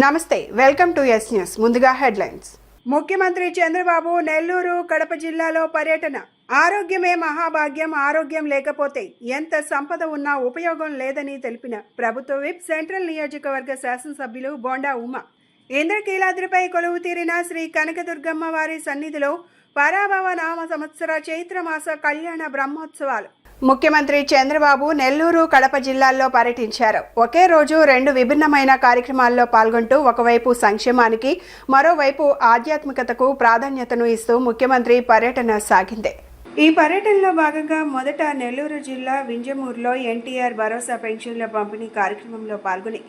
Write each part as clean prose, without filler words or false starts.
నమస్తే, welcome to yes news. ముందుగా headlines. ముఖ్యమంత్రి చంద్రబాబు నెల్లూరు, కడప జిల్లాలో పర్యటన. ఆరోగ్యమే మహాభాగ్యం, ఆరోగ్యం లేకపోతే ఎంత సంపద ఉన్నా ఉపయోగం లేదని తెలిపిన ప్రభుత్వ విప్ సెంట్రల్ నియోజకవర్గ శాసనసభ్యులు బోండా ఉమ. ఇంద్రకీలాద్రిపై కొలువు తీరిన శ్రీ కనకదుర్గమ్మ వారి సన్నిధిలో పరాభవ నామ సంవత్సర చైత్రమాస కళ్యాణ బ్రహ్మోత్సవాలు. ముఖ్యమంత్రి చంద్రబాబు నెల్లూరు, కడప జిల్లాల్లో పర్యటించారు. ఒకే రోజు రెండు విభిన్నమైన కార్యక్రమాల్లో పాల్గొంటూ ఒకవైపు సంక్షేమానికి, మరోవైపు ఆధ్యాత్మికతకు ప్రాధాన్యతను ఇస్తూ ముఖ్యమంత్రి పర్యటన సాగింది. ఈ పర్యటనలో భాగంగా మొదట నెల్లూరు జిల్లా వింజమూరులో ఎన్టీఆర్ భరోసా పెన్షన్ల పంపిణీ కార్యక్రమంలో పాల్గొని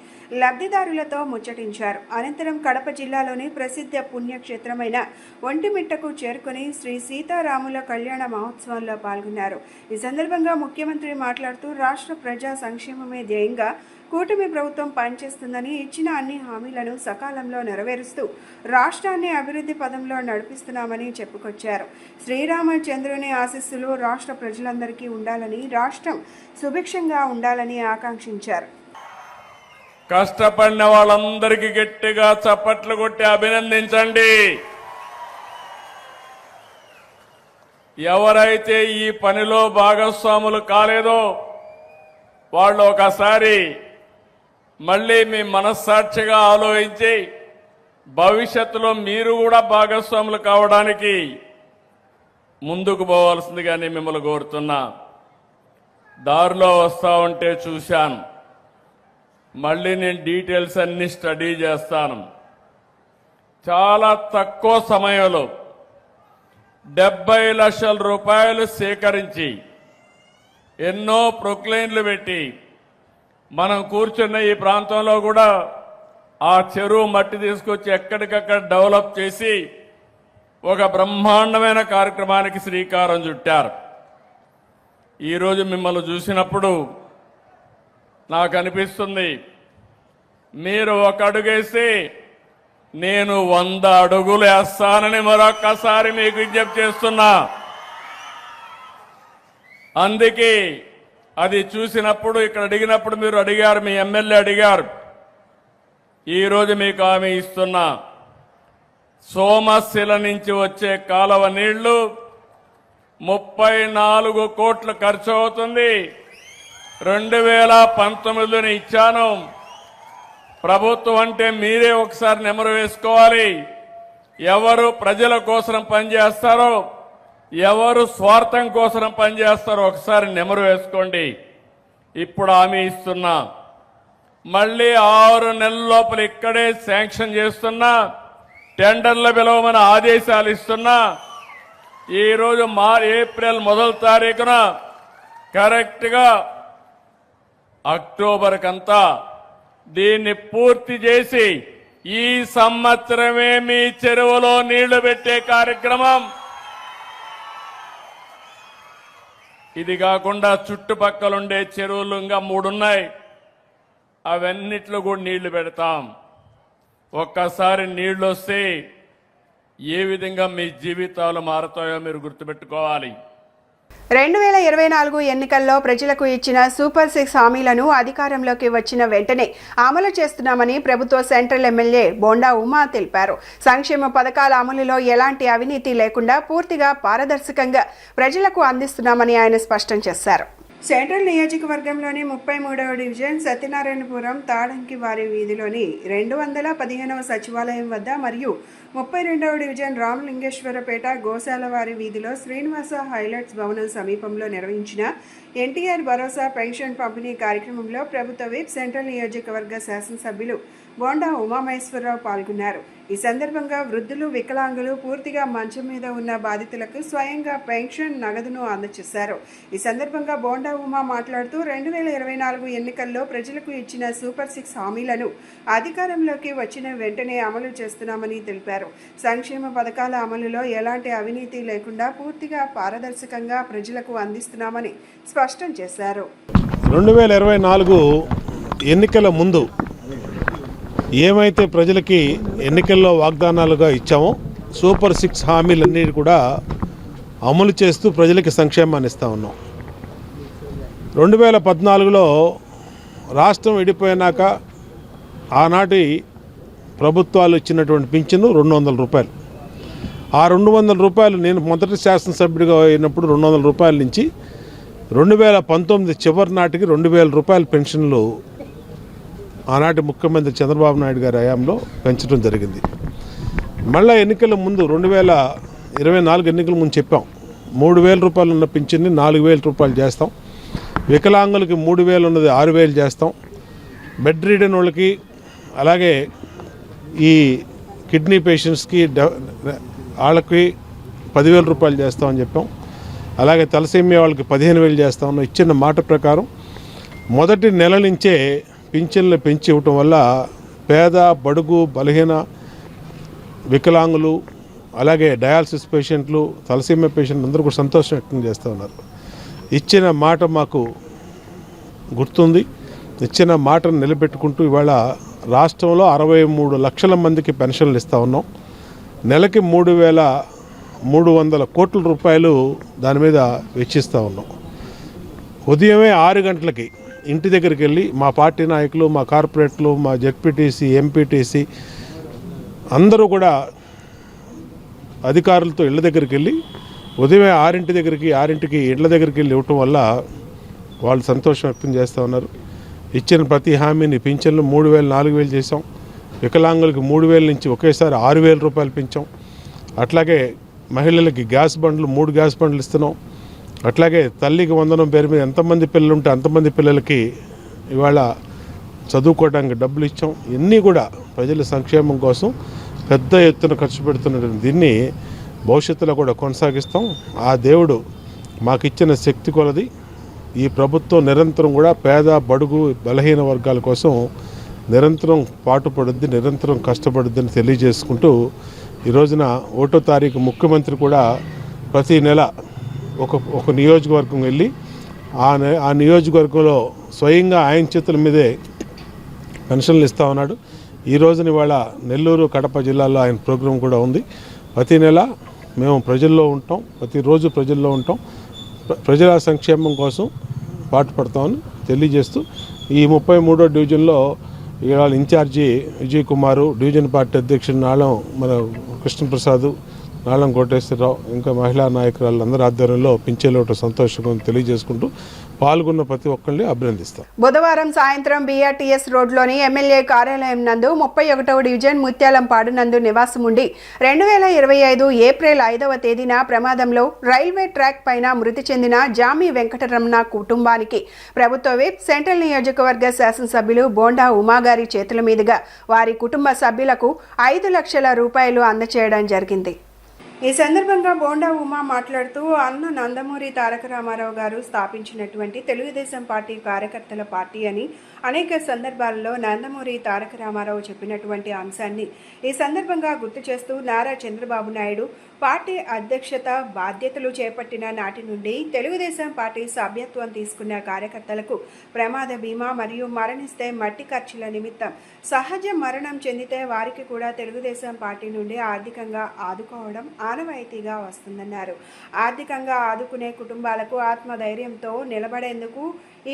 లబ్ధిదారులతో ముచ్చటించారు. అనంతరం కడప జిల్లాలోని ప్రసిద్ధ పుణ్యక్షేత్రమైన ఒంటిమిట్టకు చేరుకుని శ్రీ సీతారాముల కళ్యాణ మహోత్సవంలో పాల్గొన్నారు. ఈ సందర్భంగా ముఖ్యమంత్రి మాట్లాడుతూ రాష్ట్ర ప్రజా సంక్షేమమే ధ్యేయంగా కూటమి ప్రభుత్వం పనిచేస్తుందని, ఇచ్చిన అన్ని హామీలను సకాలంలో నెరవేరుస్తూ రాష్ట్రాన్ని అభివృద్ధి పదంలో నడిపిస్తున్నామని చెప్పుకొచ్చారు. శ్రీరామచంద్రుని ఆశీస్సులు రాష్ట్ర ప్రజలందరికీ ఉండాలని, రాష్ట్రం సుభిక్షంగా ఉండాలని ఆకాంక్షించారు. కష్టపడిన వాళ్ళందరికీ గట్టిగా చప్పట్లు కొట్టి అభినందించండి. ఎవరైతే ఈ పనిలో భాగస్వాములు కాలేదో వాళ్ళు ఒకసారి మళ్ళీ మీ మనస్సాక్షిగా ఆలోచించి భవిష్యత్తులో మీరు కూడా భాగస్వాములు కావడానికి ముందుకు పోవాల్సిందిగానే మిమ్మల్ని కోరుతున్నా. దారిలో వస్తా ఉంటే చూశాను. మళ్ళీ నేను డీటెయిల్స్ అన్ని స్టడీ చేస్తాను. చాలా తక్కువ సమయంలో 70 లక్షల రూపాయలు సేకరించి ఎన్నో ప్రొక్లైన్లు పెట్టి మనం కూర్చున్న ఈ ప్రాంతంలో కూడా ఆ చెరువు మట్టి తీసుకొచ్చి ఎక్కడికక్కడ డెవలప్ చేసి ఒక బ్రహ్మాండమైన కార్యక్రమానికి శ్రీకారం చుట్టారు. ఈరోజు మిమ్మల్ని చూసినప్పుడు నాకు అనిపిస్తుంది, మీరు ఒక అడుగేసి నేను 100 అడుగులు వేస్తానని మరొక్కసారి మీకు విజ్ఞప్తి చేస్తున్నా. అందుకే అది చూసినప్పుడు, ఇక్కడ అడిగినప్పుడు మీరు అడిగారు, మీ ఎమ్మెల్యే అడిగారు. ఈరోజు మీకు హామీ ఇస్తున్నా, సోమశిల నుంచి వచ్చే కాలువ నీళ్లు 34 కోట్లు ఖర్చు అవుతుంది. 2019 ఇచ్చాను. ప్రభుత్వం అంటే మీరే ఒకసారి నెమరు వేసుకోవాలి. ఎవరు ప్రజల కోసం పనిచేస్తారో, ఎవరు స్వార్థం కోసం పనిచేస్తారో ఒకసారి నెమరు వేసుకోండి. ఇప్పుడు హామీ ఇస్తున్నా, మళ్ళీ 6 నెలల లోపల ఇక్కడే శాంక్షన్ చేస్తున్నా, టెండర్లు పిలవమని ఆదేశాలు ఇస్తున్నా. ఈరోజు ఏప్రిల్ 1వ తారీఖున కరెక్ట్గా అక్టోబర్ కంతా దీన్ని పూర్తి చేసి ఈ సంవత్సరమే మీ చెరువులో నీళ్లు పెట్టే కార్యక్రమం. ఇది కాకుండా చుట్టుపక్కలుండే చెరువులు ఇంకా 3 ఉన్నాయి. అవన్నిట్లో కూడా నీళ్లు పెడతాం. ఒక్కసారి నీళ్లు వస్తే ఏ విధంగా మీ జీవితాలు మారుతాయో మీరు గుర్తుపెట్టుకోవాలి. 2024 ఎన్నికల్లో ప్రజలకు ఇచ్చిన సూపర్ 6 హామీలను అధికారంలోకి వచ్చిన వెంటనే అమలు చేస్తున్నామని ప్రభుత్వ సెంట్రల్ ఎమ్మెల్యే బోండా ఉమా తెలిపారు. సంక్షేమ పథకాల అమలులో ఎలాంటి అవినీతి లేకుండా పూర్తిగా పారదర్శకంగా ప్రజలకు అందిస్తున్నామని ఆయన స్పష్టం చేశారు. సెంట్రల్ నియోజకవర్గంలోని 33వ డివిజన్ సత్యనారాయణపురం తాడంకి వారి వీధిలోని 215వ సచివాలయం వద్ద మరియు 32వ డివిజన్ రామలింగేశ్వరపేట గోశాలవారి వీధిలో శ్రీనివాస హైలైట్స్ భవనం సమీపంలో నిర్వహించిన ఎన్టీఆర్ భరోసా పెన్షన్ పంపిణీ కార్యక్రమంలో ప్రభుత్వ విప్ సెంట్రల్ నియోజకవర్గ శాసనసభ్యులు బోండా ఉమామహేశ్వరరావు పాల్గొన్నారు. ఈ సందర్భంగా వృద్ధులు, వికలాంగులు, పూర్తిగా మంచం మీద ఉన్న బాధితులకు స్వయంగా పెన్షన్ నగదును అందజేశారు. ఈ సందర్భంగా బోండా ఉమా మాట్లాడుతూ 2024 ఎన్నికల్లో ప్రజలకు ఇచ్చిన సూపర్ 6 హామీలను అధికారంలోకి వచ్చిన వెంటనే అమలు చేస్తున్నామని తెలిపారు. సంక్షేమ పథకాల అమలులో ఎలాంటి అవినీతి లేకుండా పూర్తిగా పారదర్శకంగా ప్రజలకు అందిస్తున్నామని స్పష్టం చేశారు. 2024 ఎన్నికల ముందు ఏమైతే ప్రజలకి ఎన్నికల్లో వాగ్దానాలుగా ఇచ్చామో సూపర్ 6 హామీలన్నీ కూడా అమలు చేస్తూ ప్రజలకి సంక్షేమాన్ని ఇస్తూ ఉన్నాం. 2014లో రాష్ట్రం విడిపోయినాక ఆనాటి ప్రభుత్వాలు ఇచ్చినటువంటి పింఛను 200 రూపాయలు. ఆ 200 రూపాయలు నేను మొదటి శాసనసభ్యుడిగా అయినప్పుడు 200 రూపాయల నుంచి 2019 చివరి నాటికి 2000 రూపాయల పెన్షన్లు ఆనాటి ముఖ్యమంత్రి చంద్రబాబు నాయుడు గారి హయాంలో పెంచడం జరిగింది. మళ్ళీ ఎన్నికల ముందు 2024 ఎన్నికల ముందు చెప్పాం 3000 రూపాయలు ఉన్న పింఛన్ని 4000 రూపాయలు చేస్తాం, వికలాంగులకి 3000 ఉన్నది 6000 చేస్తాం, బెడ్ రీడన్ వాళ్ళకి అలాగే ఈ కిడ్నీ పేషెంట్స్కి వాళ్ళకి 10,000 రూపాయలు చేస్తామని చెప్పాం. అలాగే తలసేమియా వాళ్ళకి 15,000 చేస్తామని ఇచ్చిన మాట ప్రకారం మొదటి నెల నుంచే పింఛన్లు పెంచి ఇవ్వటం వల్ల పేద బడుగు బలహీన వికలాంగులు అలాగే డయాలసిస్ పేషెంట్లు తలసేమియా పేషెంట్లు అందరూ కూడా సంతోషం వ్యక్తం చేస్తూ ఉన్నారు. ఇచ్చిన మాట మాకు గుర్తుంది. ఇచ్చిన మాటను నిలబెట్టుకుంటూ ఇవాళ రాష్ట్రంలో 63 లక్షల మందికి పెన్షన్లు ఇస్తూ ఉన్నాం. నెలకి 3,300 కోట్ల రూపాయలు దాని మీద వెచ్చిస్తూ ఉన్నాం. ఉదయమే 6 గంటలకి ఇంటి దగ్గరికి వెళ్ళి మా పార్టీ నాయకులు, మా కార్పొరేట్లు, మా జెడ్పీటీసీ, ఎంపీటీసీ అందరూ కూడా అధికారులతో ఇళ్ళ దగ్గరికి వెళ్ళి ఉదయమే 6కి ఇళ్ళ దగ్గరికి వెళ్ళి ఇవ్వటం వల్ల వాళ్ళు సంతోషం వ్యక్తం చేస్తూ ఉన్నారు. ఇచ్చిన ప్రతి హామీని పింఛన్లు 3,000 4,000 చేసాం, వికలాంగులకి 3,000 నుంచి ఒకేసారి 6,000 రూపాయలు పెంచాం. అట్లాగే మహిళలకి గ్యాస్ బండ్లు 3 గ్యాస్ బండ్లు ఇస్తున్నాం. అట్లాగే తల్లికి వందనం పేరు మీద ఎంతమంది పిల్లలు ఉంటే అంతమంది పిల్లలకి ఇవాళ చదువుకోవడానికి డబ్బులు ఇచ్చాం. ఇవన్నీ కూడా ప్రజల సంక్షేమం కోసం పెద్ద ఎత్తున ఖర్చు పెడుతున్నటువంటి దీన్ని భవిష్యత్తులో కూడా కొనసాగిస్తాం. ఆ దేవుడు మాకిచ్చిన శక్తి కొలది ఈ ప్రభుత్వం నిరంతరం కూడా పేద బడుగు బలహీన వర్గాల కోసం నిరంతరం పాటుపడుద్ది, నిరంతరం కష్టపడుద్దని తెలియజేసుకుంటూ ఈ రోజున 1వ తారీఖు ముఖ్యమంత్రి కూడా ప్రతి నెల ఒక నియోజకవర్గం వెళ్ళి ఆ నియోజకవర్గంలో స్వయంగా ఆయన చేతుల మీదే పెన్షన్లు ఇస్తూ ఉన్నాడు. ఈ రోజున ఇవాళ నెల్లూరు కడప జిల్లాలో ఆయన ప్రోగ్రాం కూడా ఉంది. ప్రతి నెల మేము ప్రజల్లో ఉంటాం, ప్రతిరోజు ప్రజల్లో ఉంటాం, ప్రజల సంక్షేమం కోసం పాటుపడతామని తెలియజేస్తూ ఈ 33వ డివిజన్లో ఇవాళ ఇన్ఛార్జి విజయ్ కుమారు, డివిజన్ పార్టీ అధ్యక్షుడు నాళం మన కృష్ణప్రసాద్, నాళం కోటేశ్వరరావు, ఇంకా మహిళా నాయకురాలు అందరి ఆధ్వర్యంలో పింఛన్లు సంతోషంగా తెలియజేసుకుంటూ పాల్గొన్న ప్రతి ఒక్కరిని అభినందిస్తాం. బుధవారం సాయంత్రం బీఆర్టీఎస్ రోడ్లోని ఎమ్మెల్యే కార్యాలయం నందు 31వ డివిజన్ ముత్యాలంపాడు నందు నివాసం ఉండి 2025 ఏప్రిల్ 5వ తేదీన ప్రమాదంలో రైల్వే ట్రాక్ పైన మృతి చెందిన జామి వెంకటరమణ కుటుంబానికి ప్రభుత్వ విప్ సెంట్రల్ నియోజకవర్గ శాసనసభ్యులు బోండా ఉమాగారి చేతుల మీదుగా వారి కుటుంబ సభ్యులకు 5 లక్షల రూపాయలు అందజేయడం జరిగింది. ఈ సందర్భంగా బోండా ఉమా మాట్లాడుతూ అన్న నందమూరి తారక రామారావు గారు స్థాపించినటువంటి తెలుగుదేశం పార్టీ కార్యకర్తల పార్టీ అని అనేక సందర్భాల్లో నందమూరి తారక రామారావు చెప్పినటువంటి అంశాన్ని ఈ సందర్భంగా గుర్తు చేస్తూ నారా చంద్రబాబు నాయుడు పార్టీ అధ్యక్షత బాధ్యతలు చేపట్టిన నాటి నుండి తెలుగుదేశం పార్టీ సభ్యత్వం తీసుకున్న కార్యకర్తలకు ప్రమాద బీమా మరియు మరణిస్తే మట్టి ఖర్చుల నిమిత్తం సహజ మరణం చెందితే వారికి కూడా తెలుగుదేశం పార్టీ నుండి ఆర్థికంగా ఆదుకోవడం ఆనవాయితీగా వస్తుందన్నారు. ఆర్థికంగా ఆదుకునే కుటుంబాలకు ఆత్మధైర్యంతో నిలబడేందుకు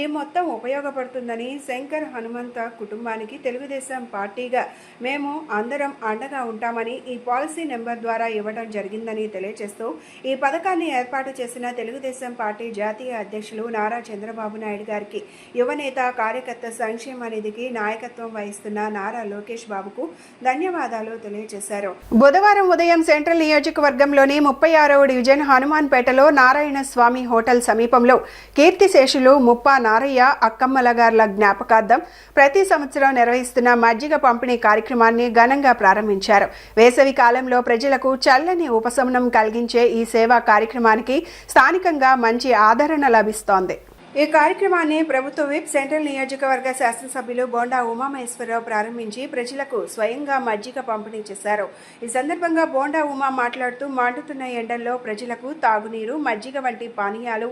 ఈ మొత్తం ఉపయోగపడుతుందని శంకర్ హనుమంత కుటుంబానికి తెలుగుదేశం పార్టీగా మేము అందరం అండగా ఉంటామని ఈ పాలసీ నెంబర్ ద్వారా ఇవ్వడం జరిగిందని తెలియజేస్తూ ఈ పథకాన్ని ఏర్పాటు చేసిన తెలుగుదేశం పార్టీ జాతీయ అధ్యక్షులు నారా చంద్రబాబు నాయుడు గారికి, యువనేత కార్యకర్త సంక్షేమ నిధికి నాయకత్వం వహిస్తున్న నారా లోకేష్ బాబుకు ధన్యవాదాలు తెలియజేశారు. బుధవారం ఉదయం సెంట్రల్ నియోజకవర్గంలోని 36వ డివిజన్ హనుమాన్పేటలో నారాయణ స్వామి హోటల్ సమీపంలో కీర్తిశేషులు ముప్పా నారయ్య అక్కమ్మల గార్ల జ్ఞాపకార్థం ప్రతి సంవత్సరం నిర్వహిస్తున్న మజ్జిగ పంపిణీ కార్యక్రమాన్ని ఘనంగా ప్రారంభించారు. వేసవి కాలంలో ప్రజలకు చల్లని ఉపశమనం కలిగించే ఈ సేవా కార్యక్రమానికి స్థానికంగా మంచి ఆదరణ లభిస్తోంది. ఈ కార్యక్రమాన్ని ప్రభుత్వ విప్ సెంట్రల్ నియోజకవర్గ శాసనసభ్యులు బోండా ఉమామహేశ్వరరావు ప్రారంభించి ప్రజలకు స్వయంగా మజ్జిగ పంపిణీ చేశారు. ఈ సందర్భంగా బోండా ఉమా మాట్లాడుతూ మండుతున్న ఎండల్లో ప్రజలకు తాగునీరు, మజ్జిగ వంటి పానీయాలు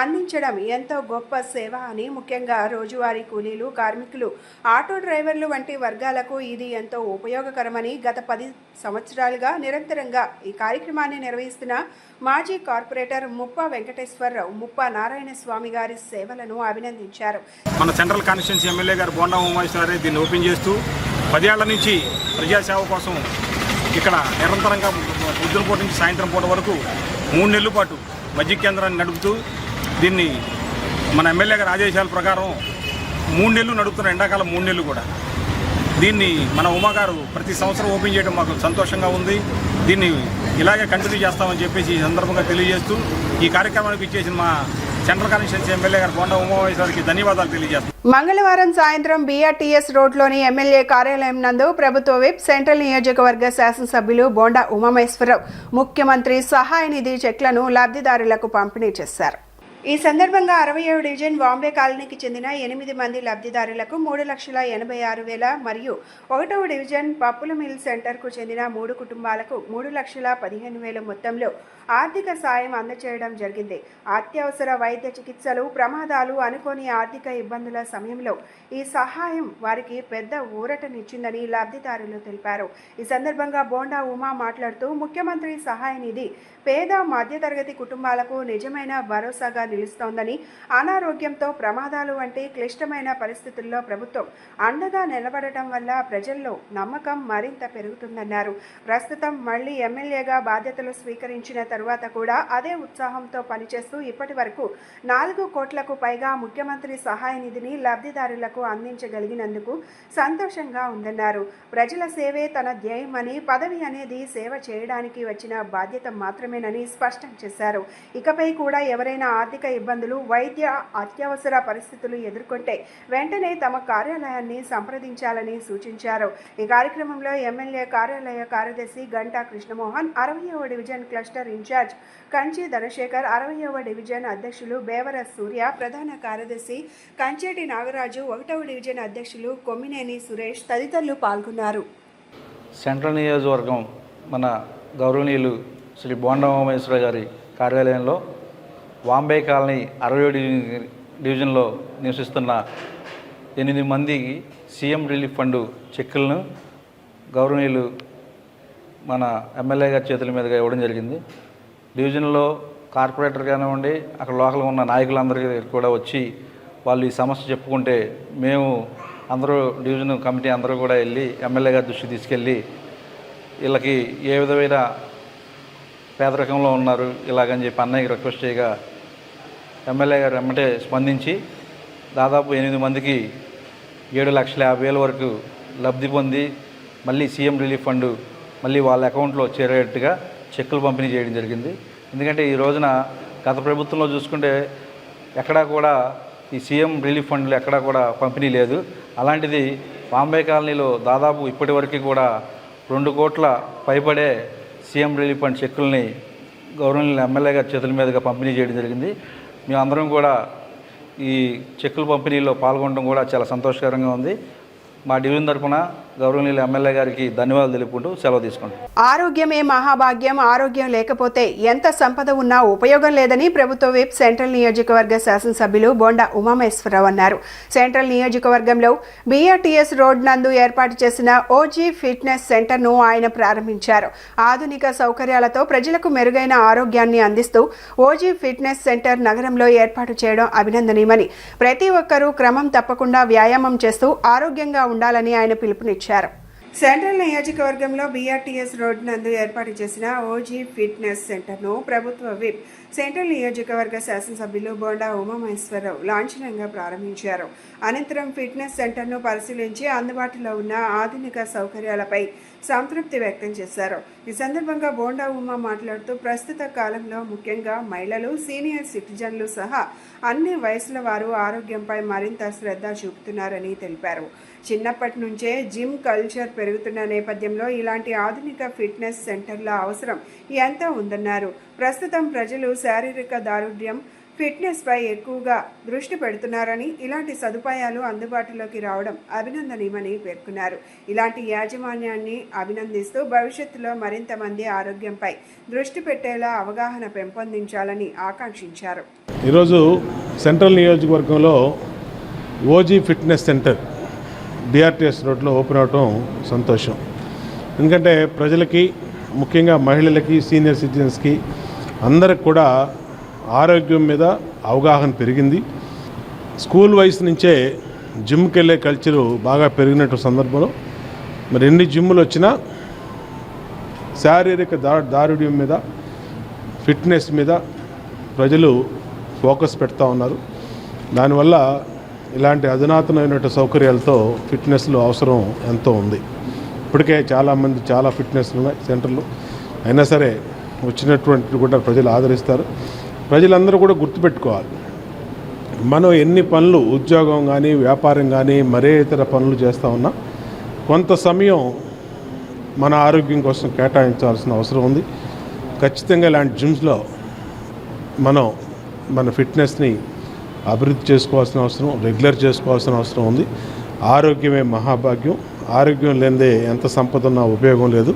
అందించడం ఎంతో గొప్ప సేవ అని, ముఖ్యంగా రోజువారీ కూలీలు, కార్మికులు, ఆటో డ్రైవర్లు వంటి వర్గాలకు ఇది ఎంతో ఉపయోగకరమని గత 10 సంవత్సరాలుగా నిరంతరంగా ఈ కార్యక్రమాన్ని నిర్వహిస్తున్న మాజీ కార్పొరేటర్ ముప్పా వెంకటేశ్వరరావు, ముప్పా నారాయణ స్వామి గారి సేవలను అభినందించారు. మన సెంట్రల్ కాన్స్టిట్యున్సీ ఎమ్మెల్యే గారు బోండా ఉమామహేశ్వరరావు దీన్ని ఓపెన్ చేస్తూ 10 ఏళ్ల నుంచి ప్రజాసేవ కోసం ఇక్కడ నిరంతరంగా పొద్దున పూట నుంచి సాయంత్రం పూట వరకు 3 నెలల పాటు మజ్జిగ కేంద్రాన్ని నడుపుతూ దీన్ని మన ఎమ్మెల్యే గారి ఆదేశాల ప్రకారం 3 నెలలు నడుపుతున్న ఎండాకాలం 3 నెలలు కూడా దీన్ని మన ఉమా గారు ప్రతి సంవత్సరం ఓపెన్ చేయడం మాకు సంతోషంగా ఉంది. దీన్ని ఇలాగే కంటిన్యూ చేస్తామని చెప్పేసి ఈ సందర్భంగా తెలియజేస్తూ ఈ కార్యక్రమానికి ఇచ్చేసిన మా సెంట్రల్ కాన్స్టిట్యున్సీ ఎమ్మెల్యే గారు బోండా ఉమామహేశ్వరికి ధన్యవాదాలు తెలియజేస్తాం. మంగళవారం సాయంత్రం బీఆర్టీఎస్ రోడ్లోని ఎమ్మెల్యే కార్యాలయం నందు ప్రభుత్వ విప్ సెంట్రల్ నియోజకవర్గ శాసనసభ్యులు బోండా ఉమామహేశ్వరరావు ముఖ్యమంత్రి సహాయ నిధి చెక్లను లబ్ధిదారులకు పంపిణీ చేశారు. ఈ సందర్భంగా 67 డివిజన్ బాంబే కాలనీకి చెందిన 8 మంది లబ్ధిదారులకు 3,86,000 మరియు 1వ డివిజన్ పప్పుల మిల్ సెంటర్కు చెందిన 3 కుటుంబాలకు 3,15,000 మొత్తంలో ఆర్థిక సాయం అందజేయడం జరిగింది. అత్యవసర వైద్య చికిత్సలు, ప్రమాదాలు, అనుకోని ఆర్థిక ఇబ్బందుల సమయంలో ఈ సహాయం వారికి పెద్ద ఊరటనిచ్చిందని లబ్ధిదారులు తెలిపారు. ఈ సందర్భంగా బోండా ఉమా మాట్లాడుతూ ముఖ్యమంత్రి సహాయ నిధి పేద మధ్యతరగతి కుటుంబాలకు నిజమైన భరోసాగా నిలుస్తోందని, అనారోగ్యంతో ప్రమాదాలు వంటి క్లిష్టమైన పరిస్థితుల్లో ప్రభుత్వం అండగా నిలబడటం వల్ల ప్రజల్లో నమ్మకం మరింత పెరుగుతుందన్నారు. ప్రస్తుతం మళ్లీ ఎమ్మెల్యేగా బాధ్యతలు స్వీకరించిన తరువాత కూడా అదే ఉత్సాహంతో పనిచేస్తూ ఇప్పటి వరకు 4 కోట్లకు పైగా ముఖ్యమంత్రి సహాయ నిధిని లబ్ధిదారులకు అందించగలిగినందుకు సంతోషంగా ఉందన్నారు. ప్రజల సేవే తన ధ్యేయమని, పదవి అనేది సేవ చేయడానికి వచ్చిన బాధ్యత మాత్రమేనని స్పష్టం చేశారు. ఇకపై కూడా ఎవరైనా ఆర్థిక ఇబ్బందులు, వైద్య అత్యవసర పరిస్థితులు ఎదుర్కొంటే వెంటనే తమ కార్యాలయాన్ని సంప్రదించాలని సూచించారు. ఈ కార్యక్రమంలో ఎమ్మెల్యే కార్యాలయ కార్యదర్శి గంటా కృష్ణమోహన్, 60వ division cluster in charge Kanchi Dhanasekhar, 60వ డివిజన్ అధ్యక్షులు బేవర సూర్య, ప్రధాన కార్యదర్శి కంచేటి నాగరాజు, 1వ డివిజన్ అధ్యక్షులు కొమ్మినేని సురేష్ తదితరులు పాల్గొన్నారు. సెంట్రల్ నియోజకవర్గం మన గౌరవనీయులు శ్రీ బోండా ఉమామహేశ్వర గారి కార్యాలయంలో బాంబే కాలనీ 60వ డివిజన్లో నివసిస్తున్న 8 మందికి సీఎం రిలీఫ్ ఫండ్ చెక్కులను గౌరవనీయులు మన ఎమ్మెల్యే గారి చేతుల మీదుగా ఇవ్వడం జరిగింది. డివిజన్లో కార్పొరేటర్ కానివ్వండి, అక్కడ లోకల్గా ఉన్న నాయకులందరికీ కూడా వచ్చి వాళ్ళు ఈ సమస్య చెప్పుకుంటే మేము అందరూ డివిజన్ కమిటీ అందరూ కూడా వెళ్ళి ఎమ్మెల్యే గారి దృష్టికి తీసుకెళ్ళి వీళ్ళకి ఏ విధమైన పేదరికంలో ఉన్నారు ఇలాగని చెప్పి అన్నయ్యకి రిక్వెస్ట్ చేయగా ఎమ్మెల్యే గారు వెంబటే స్పందించి దాదాపు 8 మందికి 7,50,000 వరకు లబ్ధి పొంది మళ్ళీ సీఎం రిలీఫ్ ఫండ్ మళ్ళీ వాళ్ళ అకౌంట్లో చేరేట్టుగా చెక్కులు పంపిణీ చేయడం జరిగింది. ఎందుకంటే ఈ రోజున గత ప్రభుత్వంలో చూసుకుంటే ఎక్కడా కూడా ఈ సీఎం రిలీఫ్ ఫండ్లు ఎక్కడా కూడా పంపిణీ లేదు. అలాంటిది బాంబే కాలనీలో దాదాపు ఇప్పటి వరకు కూడా 2 కోట్ల పైబడే సీఎం రిలీఫ్ ఫండ్ చెక్కుల్ని గవర్నమెంట్ ఎమ్మెల్యే గారి చేతుల మీదుగా పంపిణీ చేయడం జరిగింది. మేమందరం కూడా ఈ చెక్కుల పంపిణీలో పాల్గొనడం కూడా చాలా సంతోషకరంగా ఉంది. మా డివిజన్ తరఫున గౌరవనీయులు ఎమ్మెల్యే గారికి ధన్యవాదాలు తెలుపుకుంటూ సెలవు తీసుకుంటాం. ఆరోగ్యమే మహాభాగ్యం, ఆరోగ్యం లేకపోతే ఎంత సంపద ఉన్నా ఉపయోగం లేదని ప్రభుత్వ విప్ సెంట్రల్ నియోజకవర్గ శాసనసభ్యులు బోండా ఉమామహేశ్వరరావు అన్నారు. సెంట్రల్ నియోజకవర్గంలో బీఆర్టీఎస్ రోడ్ నందు ఏర్పాటు చేసిన ఓజీ ఫిట్నెస్ సెంటర్ను ఆయన ప్రారంభించారు. ఆధునిక సౌకర్యాలతో ప్రజలకు మెరుగైన ఆరోగ్యాన్ని అందిస్తూ ఓజీ ఫిట్నెస్ సెంటర్ నగరంలో ఏర్పాటు చేయడం అభినందనీయమని, ప్రతి ఒక్కరూ క్రమం తప్పకుండా వ్యాయామం చేస్తూ ఆరోగ్యంగా ఉండాలని ఆయన పిలుపునిచ్చారు. సెంట్రల్ నియోజకవర్గంలో బీఆర్టీఎస్ రోడ్ నందు ఏర్పాటు చేసిన ఓజీ ఫిట్నెస్ సెంటర్ను ప్రభుత్వ విప్ సెంట్రల్ నియోజకవర్గ శాసనసభ్యులు బోండా ఉమామహేశ్వరరావు లాంఛనంగా ప్రారంభించారు. అనంతరం ఫిట్నెస్ సెంటర్ను పరిశీలించి అందుబాటులో ఉన్న ఆధునిక సౌకర్యాలపై సంతృప్తి వ్యక్తం చేశారు. ఈ సందర్భంగా బోండా ఉమా మాట్లాడుతూ ప్రస్తుత కాలంలో ముఖ్యంగా మహిళలు, సీనియర్ సిటిజన్లు సహా అన్ని వయసుల వారు ఆరోగ్యంపై మరింత శ్రద్ధ చూపుతున్నారని తెలిపారు. చిన్నప్పటి నుంచే జిమ్ కల్చర్ పెరుగుతున్న నేపథ్యంలో ఇలాంటి ఆధునిక ఫిట్నెస్ సెంటర్ల అవసరం ఎంతో ఉందన్నారు. ప్రస్తుతం ప్రజలు శారీరక దారుఢ్యం, ఫిట్నెస్ పై ఎక్కువగా దృష్టి పెడుతున్నారని, ఇలాంటి సదుపాయాలు అందుబాటులోకి రావడం అభినందనీయమని పేర్కొన్నారు. ఇలాంటి యాజమాన్యాన్ని అభినందిస్తూ భవిష్యత్తులో మరింత మంది ఆరోగ్యంపై దృష్టి పెట్టేలా అవగాహన పెంపొందించాలని ఆకాంక్షించారు. ఈరోజు సెంట్రల్ నియోజకవర్గంలో ఓజీ ఫిట్నెస్ సెంటర్ బీఆర్టీఎస్ రోడ్లో ఓపెన్ అవటం సంతోషం. ఎందుకంటే ప్రజలకి, ముఖ్యంగా మహిళలకి, సీనియర్ సిటిజన్స్కి అందరికి కూడా ఆరోగ్యం మీద అవగాహన పెరిగింది. స్కూల్ వయసు నుంచే జిమ్కి వెళ్ళే కల్చరు బాగా పెరిగినట్టు సందర్భంలో మరి ఎన్ని జిమ్ములు వచ్చినా శారీరక దారుఢ్యం మీద, ఫిట్నెస్ మీద ప్రజలు ఫోకస్ పెడతా ఉన్నారు. దానివల్ల ఇలాంటి అధునాతనమైన సౌకర్యాలతో ఫిట్నెస్లో అవసరం ఎంతో ఉంది. ఇప్పటికే చాలామంది చాలా ఫిట్నెస్లు ఉన్నాయి సెంటర్లు. అయినా సరే వచ్చినటువంటి కూడా ప్రజలు ఆదరిస్తారు. ప్రజలందరూ కూడా గుర్తుపెట్టుకోవాలి, మనం ఎన్ని పనులు, ఉద్యోగం కానీ, వ్యాపారం కానీ, మరే ఇతర పనులు చేస్తూ ఉన్నా కొంత సమయం మన ఆరోగ్యం కోసం కేటాయించాల్సిన అవసరం ఉంది. ఖచ్చితంగా ఇలాంటి జిమ్స్లో మనం మన ఫిట్నెస్ని అభివృద్ధి చేసుకోవాల్సిన అవసరం, రెగ్యులర్ చేసుకోవాల్సిన అవసరం ఉంది. ఆరోగ్యమే మహాభాగ్యం. ఆరోగ్యం లేనిదే ఎంత సంపద ఉన్నా ఉపయోగం లేదు.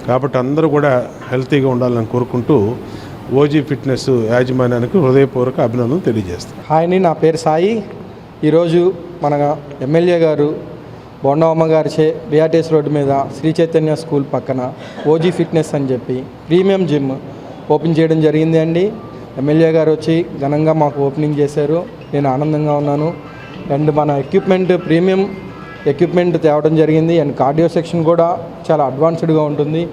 కాబట్టి అందరూ కూడా హెల్తీగా ఉండాలని కోరుకుంటూ ఓజీ ఫిట్నెస్ యాజమాన్యానికి హృదయపూర్వక అభినందనలు తెలియజేస్తాను. హాయ్ అండి, నా పేరు సాయి. ఈరోజు మన ఎమ్మెల్యే గారు బొండమ్మ గారిచే బిఆర్టీఎస్ రోడ్డు మీద శ్రీ చైతన్య స్కూల్ పక్కన ఓజీ ఫిట్నెస్ అని చెప్పి ప్రీమియం జిమ్ ఓపెన్ చేయడం జరిగింది అండి. ఎమ్మెల్యే గారు వచ్చి ఘనంగా మాకు ఓపెనింగ్ చేశారు. నేను ఆనందంగా ఉన్నాను. అండ్ మన ప్రీమియం ఎక్విప్మెంట్ తేవడం జరిగింది. అండ్ కార్డియో సెక్షన్ కూడా చాలా అడ్వాన్స్డ్గా ఉంటుంది.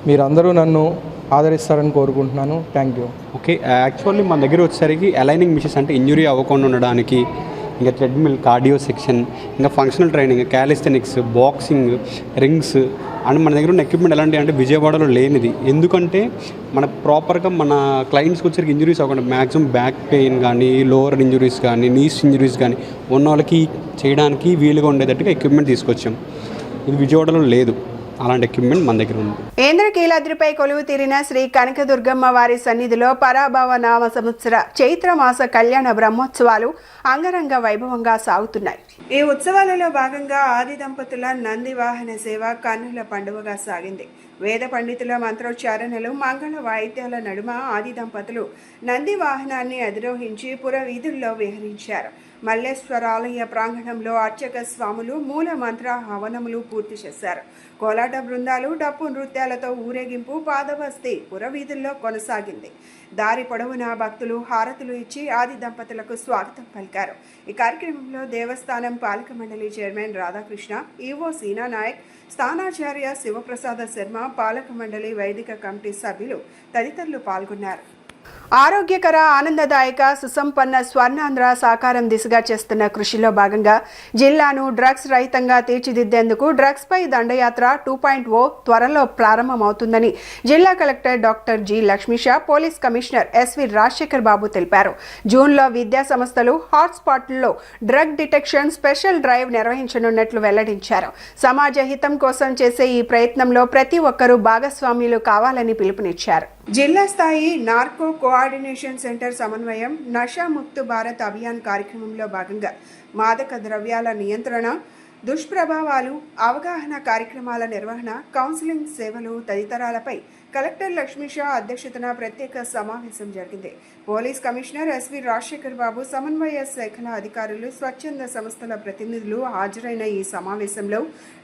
మీరందరూ నన్ను ఆదరిస్తారని కోరుకుంటున్నాను. Thank you. ఓకే, యాక్చువల్లీ మన దగ్గర వచ్చేసరికి అలైనింగ్ మిషన్స్ అంటే ఇంజురీ అవ్వకుండా ఉండడానికి, ఇంకా ట్రెడ్మిల్, కార్డియో సెక్షన్, ఇంకా functional training, callisthenics, boxing, rings and మన దగ్గర ఉన్న ఎక్విప్మెంట్ ఎలాంటి అంటే విజయవాడలో లేనిది. ఎందుకంటే మన ప్రాపర్గా మన క్లయింట్స్కి వచ్చేసరికి ఇంజురీస్ అవ్వకుండా మ్యాక్సిమం బ్యాక్ పెయిన్ కానీ, లోవర్ ఇంజురీస్ కానీ, నీస్ ఇంజురీస్ కానీ ఉన్న వాళ్ళకి చేయడానికి వీలుగా ఉండేటట్టుగా ఎక్విప్మెంట్ తీసుకొచ్చాం. ఇది విజయవాడలో లేదు, అలాంటి ఎక్విప్మెంట్ మన దగ్గర ఉంది. ఇంద్రకీలాద్రిపై కొలువు తీరిన శ్రీ కనకదుర్గమ్మ వారి సన్నిధిలో పరాభవ నామ సంవత్సర చైత్రమాస కళ్యాణ బ్రహ్మోత్సవాలు అంగరంగ వైభవంగా సాగుతున్నాయి. ఈ ఉత్సవాలలో భాగంగా ఆది దంపతుల నంది వాహన సేవ కన్నుల పండుగగా సాగింది. వేద పండితుల మంత్రోచ్చారణలు, మంగళ వాయిద్యాల నడుమ ఆది దంపతులు నంది వాహనాన్ని అధిరోహించి పుర వీధుల్లో విహరించారు. మల్లేశ్వరాలయ ప్రాంగణంలో అర్చక స్వాములు మూల మంత్ర హవనములు పూర్తి చేశారు. కోలాట బృందాలు, డప్పు నృత్యాలతో ఊరేగింపు పాదబస్తీ పురవీధుల్లో కొనసాగింది. దారి పొడవునా భక్తులు హారతులు ఇచ్చి ఆది దంపతులకు స్వాగతం పలికారు. ఈ కార్యక్రమంలో దేవస్థానం పాలక మండలి చైర్మన్ రాధాకృష్ణ, ఈవో సీనా నాయక్, స్థానాచార్య శివప్రసాద శర్మ, పాలక మండలి వైదిక కమిటీ సభ్యులు తదితరులు పాల్గొన్నారు. ఆరోగ్యకర, ఆనందదాయక, సుసంపన్న స్వర్ణాంధ్ర సాకారం దిశగా చేస్తున్న కృషిలో భాగంగా జిల్లాను డ్రగ్స్ రహితంగా తీర్చిదిద్దేందుకు డ్రగ్స్ పై దండయాత్ర 2.0 త్వరలో ప్రారంభమవుతుందని జిల్లా collector doctor G Lakshmisha, police commissioner SV Rajasekhar Babu తెలిపారు. జూన్లో విద్యా సంస్థలు, హాట్స్పాట్లలో డ్రగ్ డిటెక్షన్ స్పెషల్ డ్రైవ్ నిర్వహించనున్నట్లు వెల్లడించారు. సమాజ హితం కోసం చేసే ఈ ప్రయత్నంలో ప్రతి ఒక్కరూ భాగస్వామ్యులు కావాలని పిలుపునిచ్చారు. జిల్లా స్థాయి నార్కో కోఆర్డినేషన్ సెంటర్ సమన్వయం, నషా ముక్త్ భారత్ అభియాన్ కార్యక్రమంలో భాగంగా మాదక ద్రవ్యాల నియంత్రణ, దుష్ప్రభావాలు, అవగాహన కార్యక్రమాల నిర్వహణ, కౌన్సిలింగ్ సేవలు తదితరాలపై కలెక్టర్ లక్ష్మీషా అధ్యక్షతన ప్రత్యేక సమావేశం జరిగింది. పోలీస్ కమిషనర్ ఎస్వి రాజశేఖర్ బాబు, సమన్వయ శాఖల అధికారులు, స్వచ్ఛంద సంస్థల ప్రతినిధులు హాజరైన ఈ సమావేశంలో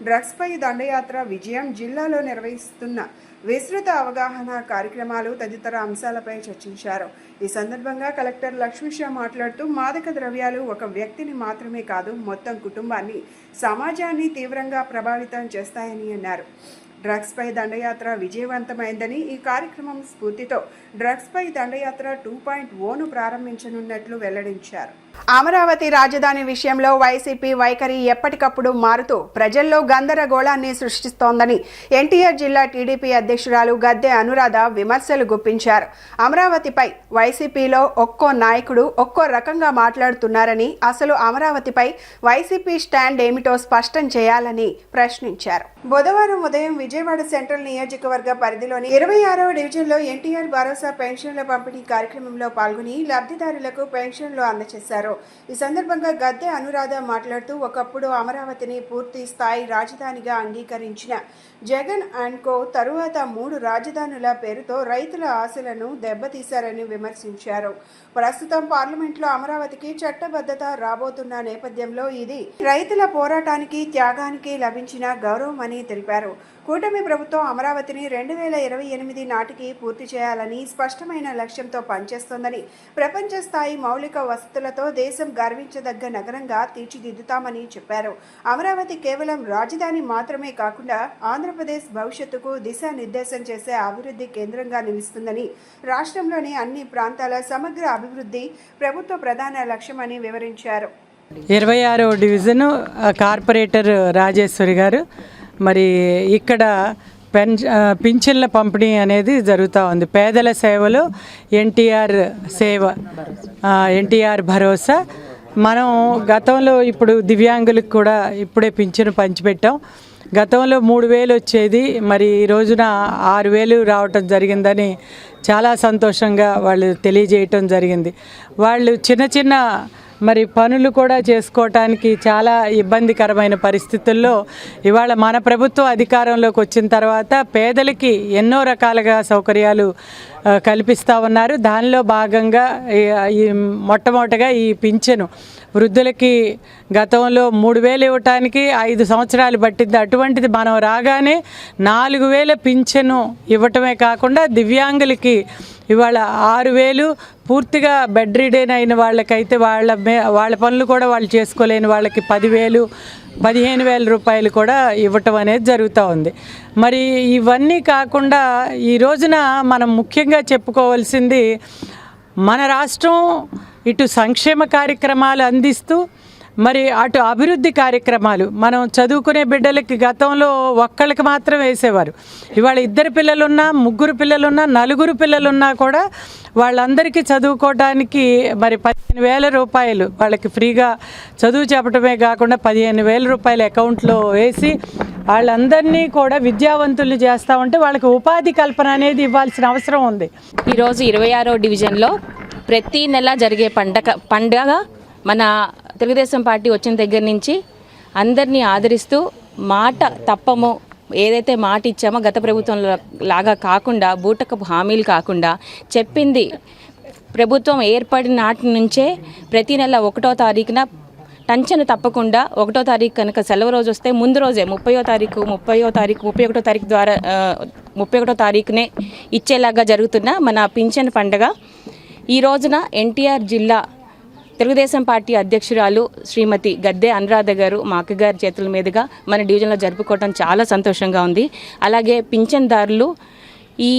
డ్రగ్స్ పై దండయాత్ర విజయం, జిల్లాలో నిర్వహిస్తున్న విస్తృత అవగాహన కార్యక్రమాలు తదితర అంశాలపై చర్చించారు. ఈ సందర్భంగా కలెక్టర్ లక్ష్మీషా మాట్లాడుతూ మాదక ద్రవ్యాలు ఒక వ్యక్తిని మాత్రమే కాదు, మొత్తం కుటుంబాన్ని, సమాజాన్ని తీవ్రంగా ప్రభావితం చేస్తాయని అన్నారు. డ్రగ్స్ పై దండయాత్ర విజయవంతమైందని, ఈ కార్యక్రమం స్ఫూర్తితో డ్రగ్స్ పై దండయాత్ర 2.0ను ప్రారంభించనున్నట్లు వెల్లడించారు. అమరావతి రాజధాని విషయంలో వైసీపీ వైఖరి ఎప్పటికప్పుడు మారుతూ ప్రజల్లో గందరగోళాన్ని సృష్టిస్తోందని ఎన్టీఆర్ జిల్లా టీడీపీ అధ్యక్షురాలు గద్దె అనురాధ విమర్శలు గుప్పించారు. అమరావతిపై వైసీపీలో ఒక్కో నాయకుడు ఒక్కో రకంగా మాట్లాడుతున్నారని, అసలు అమరావతిపై వైసీపీ స్టాండ్ ఏమిటో స్పష్టం చేయాలని ప్రశ్నించారు. బుధవారం ఉదయం విజయవాడ సెంట్రల్ నియోజకవర్గ పరిధిలోని 26వ డివిజన్లో ఎన్టీఆర్ భరోసా పెన్షన్ల పంపిణీ కార్యక్రమంలో పాల్గొని లబ్ధిదారులకు పెన్షన్లు అందజేశారు. ఈ సందర్భంగా గద్దె అనురాధ మాట్లాడుతూ, ఒకప్పుడు అమరావతిని పూర్తి స్థాయి రాజధానిగా అంగీకరించిన జగన్ అండ్ కో తరువాత 3 రాజధానుల పేరుతో రైతుల ఆశలను దెబ్బతీశారని విమర్శించారు. ప్రస్తుతం పార్లమెంట్లో అమరావతికి చట్టబద్ధత రాబోతున్న నేపథ్యంలో ఇది రైతుల పోరాటానికి, త్యాగానికి లభించిన గౌరవం అని తెలిపారు. కూటమి ప్రభుత్వం అమరావతిని 2028 నాటికి పూర్తి చేయాలని స్పష్టమైన లక్ష్యంతో పనిచేస్తోందని, ప్రపంచ స్థాయి మౌలిక వసతులతో దేశం గర్వించదగ్గ నగరంగా తీర్చిదిద్దుతామని చెప్పారు. అమరావతి కేవలం రాజధాని మాత్రమే కాకుండా ఆంధ్రప్రదేశ్ భవిష్యత్తుకు దిశానిర్దేశం చేసే అభివృద్ధి కేంద్రంగా నిలుస్తుందని, రాష్ట్రంలోని అన్ని ప్రాంతాల సమగ్ర అభివృద్ధి ప్రభుత్వ ప్రధాన లక్ష్యమని వివరించారు. 26వ డివిజను కార్పొరేటర్ రాజేశ్వరి గారు మరి ఇక్కడ పింఛన్ల పంపిణీ అనేది జరుగుతూ ఉంది. పేదల సేవలో ఎన్టీఆర్ సేవ, ఎన్టీఆర్ భరోసా. మనం గతంలో ఇప్పుడు దివ్యాంగులకు కూడా ఇప్పుడే పింఛను పంచిపెట్టాం. గతంలో 3,000 వచ్చేది, మరి ఈ రోజున 6,000 రావటం జరిగిందని చాలా సంతోషంగా వాళ్ళు తెలియజేయటం జరిగింది. వాళ్ళు చిన్న మరి పనులు కూడా చేసుకోవటానికి చాలా ఇబ్బందికరమైన పరిస్థితుల్లో ఇవాళ మన ప్రభుత్వం అధికారంలోకి వచ్చిన తర్వాత పేదలకి ఎన్నో రకాలుగా సౌకర్యాలు కల్పిస్తూ ఉన్నారు. దానిలో భాగంగా ఈ మొట్టమొదటిగా ఈ పింఛను వృద్ధులకి గతంలో 3,000 ఇవ్వటానికి 5 సంవత్సరాలు పట్టింది. అటువంటిది మనం రాగానే 4,000 పింఛను ఇవ్వటమే కాకుండా దివ్యాంగులకి ఇవాళ 6,000, పూర్తిగా బెడ్ రిడెన్ అయిన వాళ్ళకైతే వాళ్ళ పనులు కూడా వాళ్ళు చేసుకోలేని వాళ్ళకి 10,000, 15,000 రూపాయలు కూడా ఇవ్వటం అనేది జరుగుతూ ఉంది. మరి ఇవన్నీ కాకుండా ఈ రోజున మనం ముఖ్యంగా చెప్పుకోవాల్సింది, మన రాష్ట్రం ఇటు సంక్షేమ కార్యక్రమాలు అందిస్తూ మరి అటు అభివృద్ధి కార్యక్రమాలు. మనం చదువుకునే బిడ్డలకి గతంలో ఒక్కళ్ళకి మాత్రం వేసేవారు. ఇవాళ 2 పిల్లలున్నా, 3 పిల్లలున్నా, 4 పిల్లలున్నా కూడా వాళ్ళందరికీ చదువుకోవడానికి మరి 15,000 రూపాయలు వాళ్ళకి ఫ్రీగా చదువు చెప్పడమే కాకుండా 15,000 రూపాయలు అకౌంట్లో వేసి వాళ్ళందరినీ కూడా విద్యావంతులు చేస్తూ ఉంటే వాళ్ళకి ఉపాధి కల్పన అనేది ఇవ్వాల్సిన అవసరం ఉంది. ఈరోజు 26వ డివిజన్లో ప్రతి నెల జరిగే పండగ మన తెలుగుదేశం పార్టీ వచ్చిన దగ్గర నుంచి అందరినీ ఆదరిస్తూ మాట తప్పము, ఏదైతే మాట ఇచ్చామో గత ప్రభుత్వం లాగా కాకుండా, బూటకపు హామీలు కాకుండా చెప్పింది ప్రభుత్వం ఏర్పడిన నాటి నుంచే ప్రతి నెల 1వ తారీఖున టంచను తప్పకుండా 1వ తారీఖు కనుక సెలవు రోజు వస్తే ముందు రోజే 31వ తారీఖునే ఇచ్చేలాగా జరుగుతున్న మన పింఛన్ పండుగ ఈ రోజున ఎన్టీఆర్ జిల్లా తెలుగుదేశం పార్టీ అధ్యక్షురాలు శ్రీమతి గద్దె అనురాధ గారు, మా అక్కగారి చేతుల మీదుగా మన డివిజన్లో జరుపుకోవడం చాలా సంతోషంగా ఉంది. అలాగే పింఛన్దారులు ఈ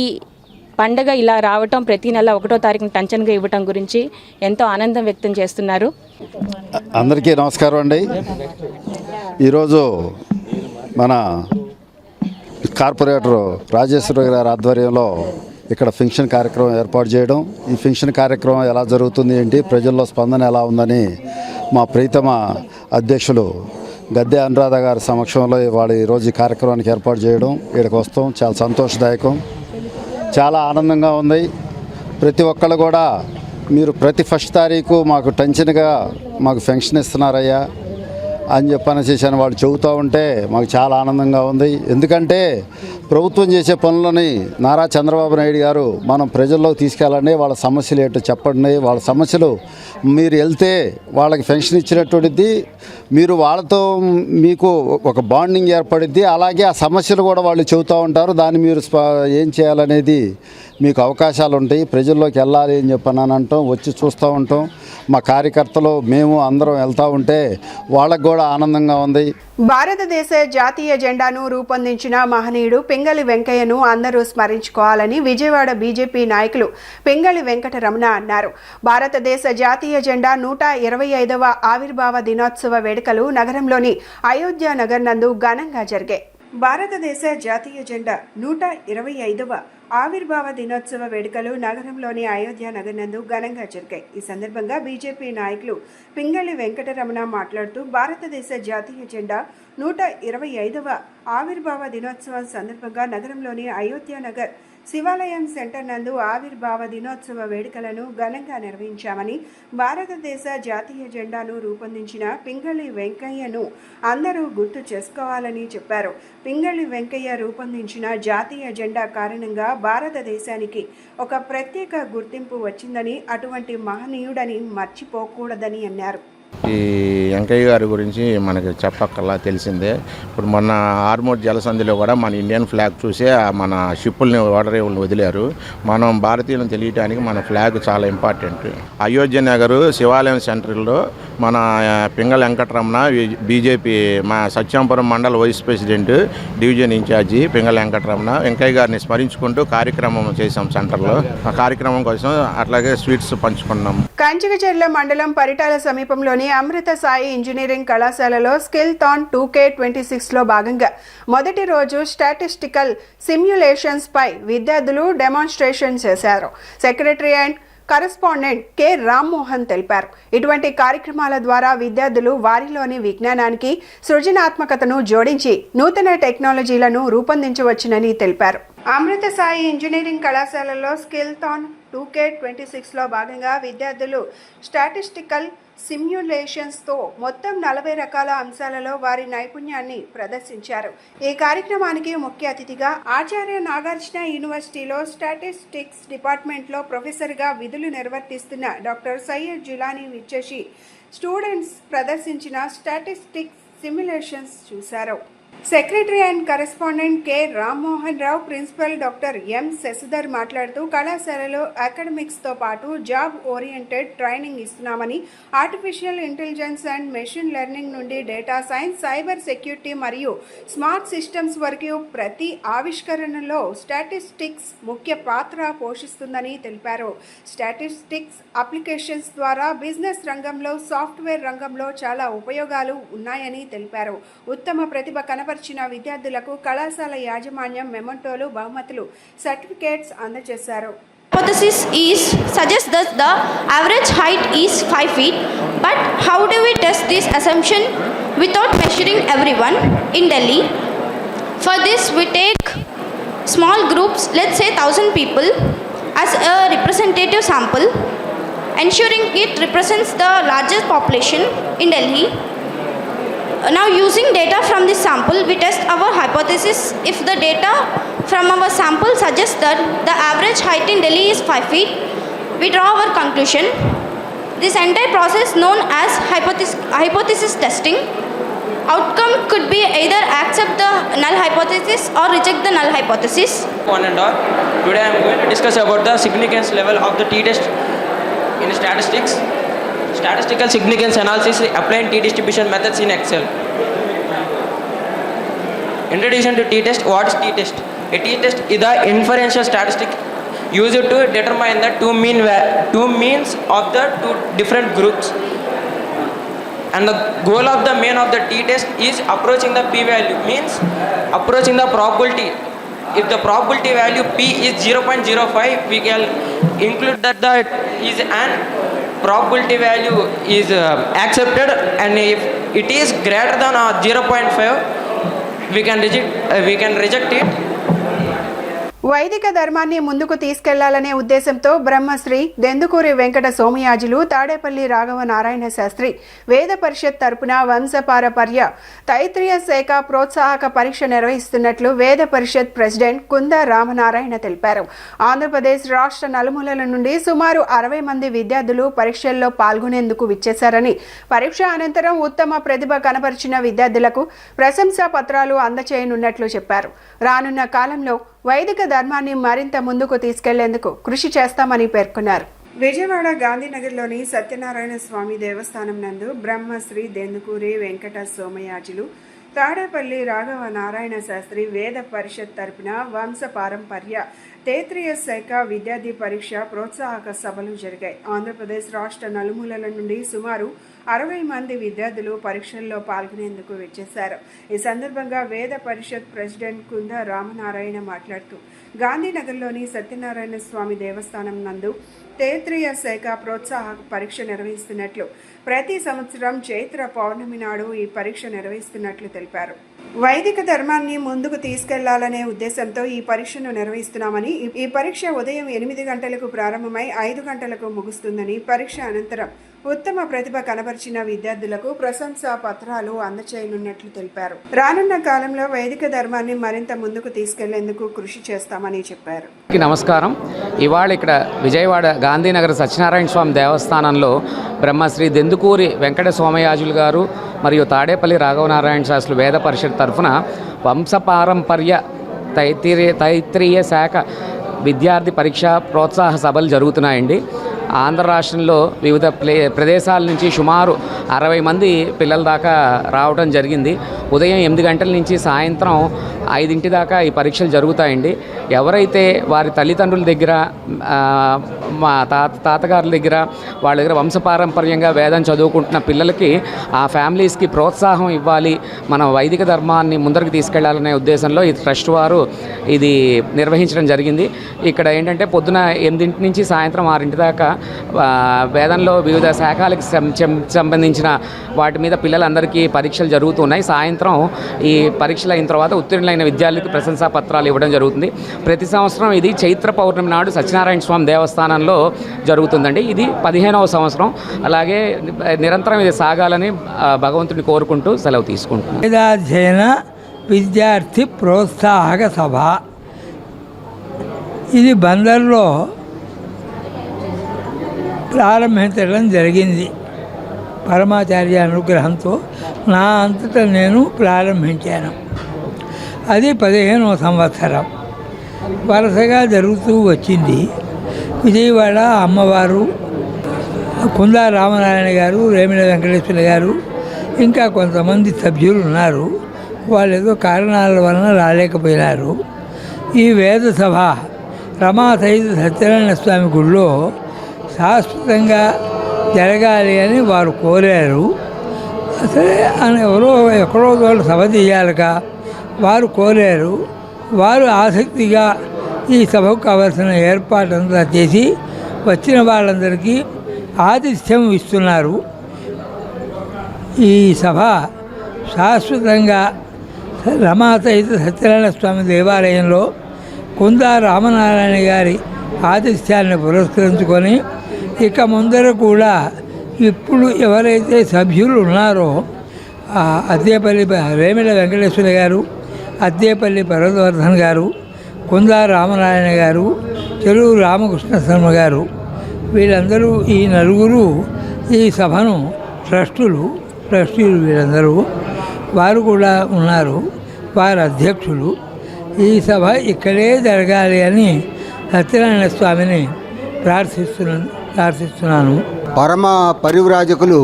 పండగ ఇలా రావటం, ప్రతి నెల 1వ తారీఖున టంచన్గా ఇవ్వటం గురించి ఎంతో ఆనందం వ్యక్తం చేస్తున్నారు. అందరికీ నమస్కారం అండి. ఈరోజు మన కార్పొరేటర్ రాజేశ్వరి గారి ఆధ్వర్యంలో ఇక్కడ ఫంక్షన్ కార్యక్రమం ఏర్పాటు చేయడం, ఈ ఫంక్షన్ కార్యక్రమం ఎలా జరుగుతుంది ఏంటి, ప్రజల్లో స్పందన ఎలా ఉందని మా ప్రీతమ అధ్యక్షులు గద్దె అనురాధ గారి సమక్షంలో వాళ్ళు ఈరోజు ఈ కార్యక్రమానికి ఏర్పాటు చేయడం, ఇక్కడికి వస్తాం చాలా సంతోషదాయకం, చాలా ఆనందంగా ఉంది. ప్రతి ఒక్కళ్ళు కూడా మీరు ప్రతి 1వ తారీఖు మాకు టెన్షన్గా మాకు ఫంక్షన్ ఇస్తున్నారయ్యా అని చెప్పని చేశాను వాళ్ళు చెబుతూ ఉంటే మాకు చాలా ఆనందంగా ఉంది. ఎందుకంటే ప్రభుత్వం చేసే పనులని నారా చంద్రబాబు నాయుడు గారు మనం ప్రజల్లోకి తీసుకెళ్ళండి, వాళ్ళ సమస్యలు ఏంటో చెప్పండి, వాళ్ళ సమస్యలు మీరు వెళ్తే వాళ్ళకి పెన్షన్ ఇచ్చినటువంటిది, మీరు వాళ్ళతో మీకు ఒక బాండింగ్ ఏర్పడిద్ది. అలాగే ఆ సమస్యలు కూడా వాళ్ళు చెబుతూ ఉంటారు, దాన్ని మీరు ఏం చేయాలనేది మీకు అవకాశాలు ఉంటాయి. ప్రజల్లోకి వెళ్ళాలి అని చెప్పని అంటాం, వచ్చి చూస్తూ ఉంటాం. మా కార్యకర్తలు మేము అందరం వెళ్తూ ఉంటే వాళ్ళకు కూడా ఆనందంగా ఉంది. భారతదేశ జాతీయ జెండాను రూపొందించిన మహనీయుడు పింగళి వెంకయ్యను అందరూ స్మరించుకోవాలని విజయవాడ బీజేపీ నాయకులు పింగళి వెంకటరమణ అన్నారు. భారతదేశ జాతీయ జెండా 125వ ఆవిర్భావ దినోత్సవ వేడుకలు నగరంలోని అయోధ్య నగర్ నందు ఘనంగా జరిగాయి. భారతదేశ జాతీయ జెండా 125వ ఆవిర్భావ దినోత్సవ వేడుకలు నగరంలోని అయోధ్య నగర్ నందు ఘనంగా జరిగాయి. ఈ సందర్భంగా బీజేపీ నాయకులు పింగళి వెంకటరమణ మాట్లాడుతూ భారతదేశ జాతీయ జెండా 125వ ఆవిర్భావ దినోత్సవం సందర్భంగా నగరంలోని అయోధ్య నగర్ శివాలయం సెంటర్ నందు ఆవిర్భావ దినోత్సవ వేడుకలను ఘనంగా నిర్వహించామని, భారతదేశ జాతీయ జెండాను రూపొందించిన పింగళి వెంకయ్యను అందరూ గుర్తు చేసుకోవాలని చెప్పారు. పింగళి వెంకయ్య రూపొందించిన జాతీయ జెండా కారణంగా భారతదేశానికి ఒక ప్రత్యేక గుర్తింపు వచ్చిందని, అటువంటి మహనీయుడని మర్చిపోకూడదని అన్నారు. ఈ వెంకయ్య గారి గురించి మనకి చెప్పక్కర్లా తెలిసిందే. ఇప్పుడు మొన్న ఆర్మూర్ జలసంధిలో కూడా మన ఇండియన్ ఫ్లాగ్ చూసే మన షిప్పుల్ని ఓడరేవుల్ని వదిలారు. మనం భారతీయులను తెలియటానికి మన ఫ్లాగ్ చాలా ఇంపార్టెంట్. అయోధ్య నగర్ శివాలయం సెంటర్లో మన పింగళ వెంకటరమణ బీజేపీ మా సత్యాంపురం మండల vice president division in charge Pingala Venkataramana Venkayya గారిని స్మరించుకుంటూ కార్యక్రమం చేశాం సెంటర్లో. ఆ కార్యక్రమం కోసం అట్లాగే స్వీట్స్ పంచుకున్నాం. కంచికచర్ల మండలం పరిటాల సమీపంలోని అమృత సాయి ఇంజనీరింగ్ కళాశాలలో స్కిల్ థాన్ 2K26లో భాగంగా మొదటి రోజు స్టాటిస్టికల్ సిమ్యులేషన్స్ పై విద్యార్థులు డెమాన్స్ట్రేషన్ చేశారు. Secretary and correspondent K Rammohan తెలిపారు. ఇటువంటి కార్యక్రమాల ద్వారా విద్యార్థులు వారిలోని విజ్ఞానానికి సృజనాత్మకతను జోడించి నూతన టెక్నాలజీలను రూపొందించవచ్చునని తెలిపారు. అమృత సాయి ఇంజనీరింగ్ కళాశాలలో స్కిల్ థాన్ 2K26లో భాగంగా విద్యార్థులు స్టాటిస్టికల్ సిమ్యులేషన్స్తో మొత్తం 40 రకాల అంశాలలో వారి నైపుణ్యాన్ని ప్రదర్శించారు. ఈ కార్యక్రమానికి ముఖ్య అతిథిగా ఆచార్య నాగార్జున యూనివర్సిటీలో స్టాటిస్టిక్స్ డిపార్ట్మెంట్లో ప్రొఫెసర్గా విధులు నిర్వర్తిస్తున్న డాక్టర్ సయ్యద్ జిలానీ విచ్చేసి స్టూడెంట్స్ ప్రదర్శించిన స్టాటిస్టిక్స్ సిమ్యులేషన్స్ చూశారు. Secretary and correspondent K Rammohan Rao, principal doctor M Sasidhar మాట్లాడుతూ కళాశాలలో అకాడమిక్స్తో పాటు జాబ్ ఓరియంటెడ్ ట్రైనింగ్ ఇస్తున్నామని, artificial intelligence and machine learning నుండి డేటా సైన్స్, సైబర్ సెక్యూరిటీ మరియు స్మార్ట్ సిస్టమ్స్ వరకు ప్రతి ఆవిష్కరణలో స్టాటిస్టిక్స్ ముఖ్య పాత్ర పోషిస్తుందని తెలిపారు. స్టాటిస్టిక్స్ అప్లికేషన్స్ ద్వారా బిజినెస్ రంగంలో, సాఫ్ట్వేర్ రంగంలో చాలా ఉపయోగాలు ఉన్నాయని తెలిపారు. ఉత్తమ ప్రతిభ కనపరిచిన విద్యార్థులకు కళాశాల యాజమాన్యం మెమంటోలు, బహుమతులు, సర్టిఫికేట్స్ అందజేశారు. Hypothesis is suggests that the average height is 5 feet, but how do we test this assumption without measuring everyone in Delhi? For this we take small groups, let's say 1000 people as a representative sample, ensuring it represents the largest population in Delhi. Now using data from this sample, we test our hypothesis. If the data from our sample suggests that the average height in Delhi is 5 feet, we draw our conclusion. This entire process known as hypothesis testing. Outcome could be either accept the null hypothesis or reject the null hypothesis. One and all. Today I am going to discuss about the significance level of the t-test in statistics. Statistical significance analysis applying t-distribution methods in Excel. Introduction to t-test. What is t-test? A t-test is the inferential statistic used to determine the two means of the two different groups. And the goal of the main of the t-test is approaching the p-value, means approaching the probability. If the probability value p is 0.05, we can include that is an probability value is accepted, and if it is greater than 0.5, we can reject it. వైదిక ధర్మాన్ని ముందుకు తీసుకెళ్లాలనే ఉద్దేశంతో బ్రహ్మశ్రీ దెందుకూరి వెంకట సోమయాజులు, తాడేపల్లి రాఘవ నారాయణ శాస్త్రి వేద పరిషత్ తరపున వంశపారపర్య తైత్రీయ శాఖ ప్రోత్సాహక పరీక్ష నిర్వహిస్తున్నట్లు వేద పరిషత్ ప్రెసిడెంట్ కుంద రామనారాయణ తెలిపారు. ఆంధ్రప్రదేశ్ రాష్ట్ర నలుమూలల నుండి సుమారు 60 మంది విద్యార్థులు పరీక్షల్లో పాల్గొనేందుకు విచ్చేశారని, పరీక్ష అనంతరం ఉత్తమ ప్రతిభ కనబరిచిన విద్యార్థులకు ప్రశంసా పత్రాలు అందచేయనున్నట్లు చెప్పారు. రానున్న కాలంలో వైదిక ధర్మాన్ని మరింత ముందుకు తీసుకెళ్లేందుకు కృషి చేస్తామని పేర్కొన్నారు. విజయవాడ గాంధీనగర్లోని సత్యనారాయణ స్వామి దేవస్థానం నందు బ్రహ్మశ్రీ దెందుకూరి వెంకట సోమయాజులు, తాడేపల్లి రాఘవ నారాయణ శాస్త్రి వేద పరిషత్ తరపున వంశ పారంపర్య తైత్రీయ శాఖ విద్యార్థి పరీక్ష ప్రోత్సాహక సభలు జరిగాయి. ఆంధ్రప్రదేశ్ రాష్ట్ర నలుమూలల నుండి సుమారు 60 మంది విద్యార్థులు పరీక్షల్లో పాల్గొనేందుకు వచ్చేశారు. ఈ సందర్భంగా వేద పరిషత్ ప్రెసిడెంట్ కుంద రామనారాయణ మాట్లాడుతూ, గాంధీనగర్లోని సత్యనారాయణ స్వామి దేవస్థానం నందు తైత్రీయ శాఖ ప్రోత్సాహక పరీక్ష నిర్వహిస్తున్నట్లు, ప్రతి సంవత్సరం చైత్ర పౌర్ణమి నాడు ఈ పరీక్ష నిర్వహిస్తున్నట్లు తెలిపారు. వైదిక ధర్మాన్ని ముందుకు తీసుకెళ్లాలనే ఉద్దేశంతో ఈ పరీక్షను నిర్వహిస్తున్నామని, ఈ పరీక్ష ఉదయం 8 గంటలకు ప్రారంభమై 5 గంటలకు ముగుస్తుందని, పరీక్ష అనంతరం ఉత్తమ ప్రతిభ కనబరిచిన విద్యార్థులకు ప్రశంసా పత్రాలు అందజేయనున్నట్లు తెలిపారు. రానున్న కాలంలో వైదిక ధర్మాన్ని మరింత ముందుకు తీసుకెళ్లేందుకు కృషి చేస్తామని చెప్పారు. నమస్కారం. ఇవాళ ఇక్కడ విజయవాడ గాంధీనగర్ సత్యనారాయణ స్వామి దేవస్థానంలో బ్రహ్మశ్రీ దెందుకూరి వెంకట సోమయాజులు గారు మరియు తాడేపల్లి రాఘవనారాయణ శాస్త్రులు వేద పరిషత్ తరఫున వంశపారంపర్య తైత్రీయ శాఖ విద్యార్థి పరీక్ష ప్రోత్సాహ సభలు జరుగుతున్నాయండి. ఆంధ్ర రాష్ట్రంలో వివిధ ప్రదేశాల నుంచి సుమారు 60 మంది పిల్లల దాకా రావడం జరిగింది. ఉదయం 8 గంటల నుంచి సాయంత్రం 5 దాకా ఈ పరీక్షలు జరుగుతాయండి. ఎవరైతే వారి తల్లిదండ్రుల దగ్గర, మా తాతగారుల దగ్గర, వాళ్ళ దగ్గర వంశపారంపర్యంగా వేదం చదువుకుంటున్న పిల్లలకి ఆ ఫ్యామిలీస్కి ప్రోత్సాహం ఇవ్వాలి, మన వైదిక ధర్మాన్ని ముందరికి తీసుకెళ్లాలనే ఉద్దేశంలో ఈ ట్రస్ట్ వారు ఇది నిర్వహించడం జరిగింది. ఇక్కడ ఏంటంటే పొద్దున 8 నుంచి సాయంత్రం 6 దాకా వేదంలో వివిధ శాఖలకు సంబంధించిన వాటి మీద పిల్లలందరికీ పరీక్షలు జరుగుతున్నాయి. సాయంత్రం ఈ పరీక్షలు అయిన తర్వాత ఉత్తీర్ణులైన విద్యార్థులకు ప్రశంసా పత్రాలు ఇవ్వడం జరుగుతుంది. ప్రతి సంవత్సరం ఇది చైత్ర పౌర్ణమి నాడు సత్యనారాయణ స్వామి దేవస్థానంలో జరుగుతుందండి. ఇది 15వ సంవత్సరం. అలాగే నిరంతరం ఇది సాగాలని భగవంతుని కోరుకుంటూ సెలవు తీసుకుంటున్నాను. వేదాధ్యయన విద్యార్థి ప్రోత్సాహక సభ ఇది బందర్లో ప్రారంభించడం జరిగింది. పరమాచార్య అనుగ్రహంతో నా అంతటా నేను ప్రారంభించాను. అది 15వ సంవత్సరం వరుసగా జరుగుతూ వచ్చింది. విజయవాడ అమ్మవారు, కుందా రామనారాయణ గారు, రేమిల వెంకటేశ్వర గారు, ఇంకా కొంతమంది సభ్యులు ఉన్నారు. వాళ్ళు ఏదో కారణాల వలన రాలేకపోయినారు. ఈ వేద సభ రమా సహిత సత్యనారాయణ స్వామి గుడిలో శాశ్వతంగా జరగాలి అని వారు కోరారు. సరే అని ఎక్కడో వాళ్ళు సభ తీయాలక వారు కోరారు. వారు ఆసక్తిగా ఈ సభకు కావాల్సిన ఏర్పాటంతా చేసి వచ్చిన వాళ్ళందరికీ ఆతిథ్యం ఇస్తున్నారు. ఈ సభ శాశ్వతంగా రమా సహిత సత్యనారాయణ స్వామి దేవాలయంలో కుందా రామనారాయణ గారి ఆతిథ్యాన్ని పురస్కరించుకొని ఇక ముందర కూడా ఇప్పుడు ఎవరైతే సభ్యులు ఉన్నారో అద్దేపల్లి రేమిల వెంకటేశ్వర గారు, అద్దేపల్లి పర్వతవర్ధన్ గారు, కుందా రామనారాయణ గారు, చెరువు రామకృష్ణ శర్మ గారు, వీళ్ళందరూ ఈ నలుగురు ఈ సభను ట్రస్టులు వీళ్ళందరూ వారు కూడా ఉన్నారు. వారి అధ్యక్షులు. ఈ సభ ఇక్కడే జరగాలి అని సత్యనారాయణ స్వామిని ప్రార్థిస్తున్నాను. పరమ పరివ్రాజకులు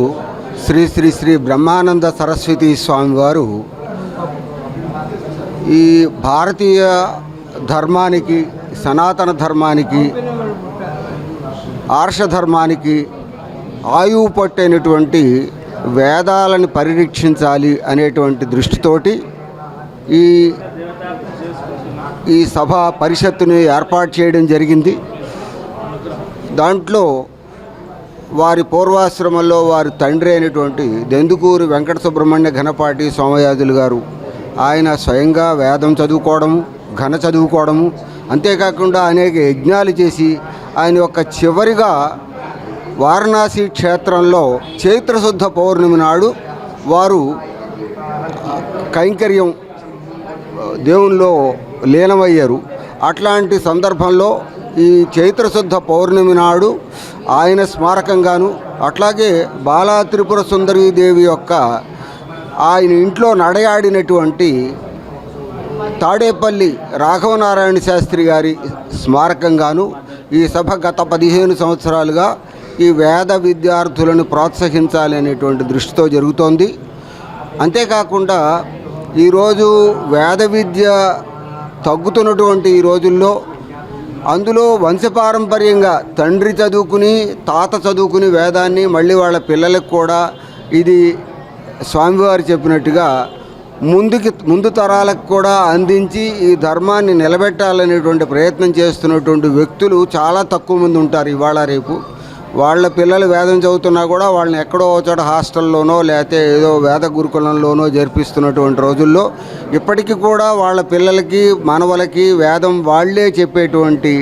శ్రీ శ్రీ శ్రీ బ్రహ్మానంద సరస్వతి స్వామివారు ఈ భారతీయ ధర్మానికి, సనాతన ధర్మానికి, ఆర్ష ధర్మానికి ఆయువు పట్టైనటువంటి వేదాలను పరిరక్షించాలి అనేటువంటి దృష్టితోటి ఈ సభ పరిషత్తుని ఏర్పాటు చేయడం జరిగింది. దాంట్లో వారి పూర్వాశ్రమంలో వారి తండ్రి అయినటువంటి దెందుకూరి వెంకట సుబ్రహ్మణ్య ఘనపాటి సోమయాజులు గారు, ఆయన స్వయంగా వేదం చదువుకోవడము, ఘన చదువుకోవడము, అంతేకాకుండా అనేక యజ్ఞాలు చేసి ఆయన యొక్క చివరిగా వారణాసి క్షేత్రంలో చైత్రశుద్ధ పౌర్ణమి నాడు వారు కైంకర్యం దేవునిలో లీనమయ్యారు. అట్లాంటి సందర్భంలో ఈ చైత్రశుద్ధ పౌర్ణమి నాడు ఆయన స్మారకంగాను, అట్లాగే బాలా త్రిపుర సుందరీదేవి యొక్క ఆయన ఇంట్లో నడయాడినటువంటి తాడేపల్లి రాఘవనారాయణ శాస్త్రి గారి స్మారకంగాను ఈ సభ గత 15 సంవత్సరాలుగా ఈ వేద విద్యార్థులను ప్రోత్సహించాలి అనేటువంటి దృష్టితో జరుగుతోంది. అంతేకాకుండా ఈరోజు వేద విద్య తగ్గుతున్నటువంటి ఈ రోజుల్లో అందులో వంశపారంపర్యంగా తండ్రి చదువుకుని, తాత చదువుకుని వేదాన్ని మళ్ళీ వాళ్ళ పిల్లలకు కూడా ఇది స్వామివారు చెప్పినట్టుగా ముందు తరాలకు కూడా అందించి ఈ ధర్మాన్ని నిలబెట్టాలనేటువంటి ప్రయత్నం చేస్తున్నటువంటి వ్యక్తులు చాలా తక్కువ మంది ఉంటారు ఇవాళ రేపు. వాళ్ళ పిల్లలు వేదం చదువుతున్నా కూడా వాళ్ళని ఎక్కడో చోట హాస్టల్లోనో లేకపోతే ఏదో వేద గురుకులంలోనో జరిపిస్తున్నటువంటి రోజుల్లో ఇప్పటికీ కూడా వాళ్ళ పిల్లలకి మనవలకి వేదం వాళ్లే చెప్పేటువంటి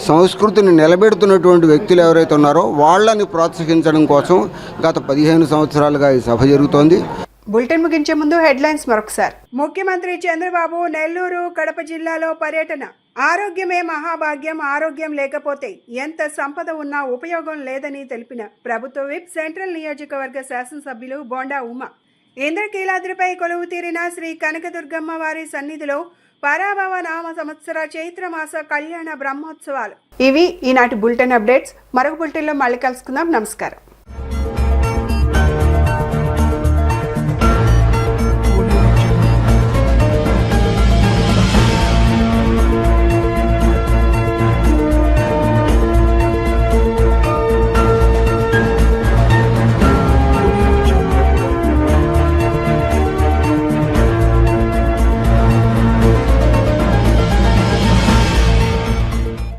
సంస్కృతిని నిలబెడుతున్నటువంటి వ్యక్తులు ఎవరైతే ఉన్నారో వాళ్ళని ప్రోత్సహించడం కోసం గత 15 సంవత్సరాలుగా ఈ సభ జరుగుతోంది. బులెటిన్ ముగించే ముందు హెడ్లైన్స్ మరొకసారి. ముఖ్యమంత్రి చంద్రబాబు నెల్లూరు కడప జిల్లాలో పర్యటన. ఆరోగ్యమే మహాభాగ్యం, ఆరోగ్యం లేకపోతే ఎంత సంపద ఉన్నా ఉపయోగం లేదని తెలిపిన ప్రభుత్వ విప్ సెంట్రల్ నియోజకవర్గ శాసనసభ్యులు బోండా ఉమ. ఇంద్రకీలాద్రిపై కొలువు తీరిన శ్రీ కనకదుర్గమ్మ వారి సన్నిధిలో పరాభవ నామ సంవత్సర చైత్రమాస కళ్యాణ బ్రహ్మోత్సవాలు. ఇవి ఈనాటి బులెటిన్ అప్డేట్స్. మరొక బులెటిన్లో మళ్ళీ కలుసుకుందాం. నమస్కారం.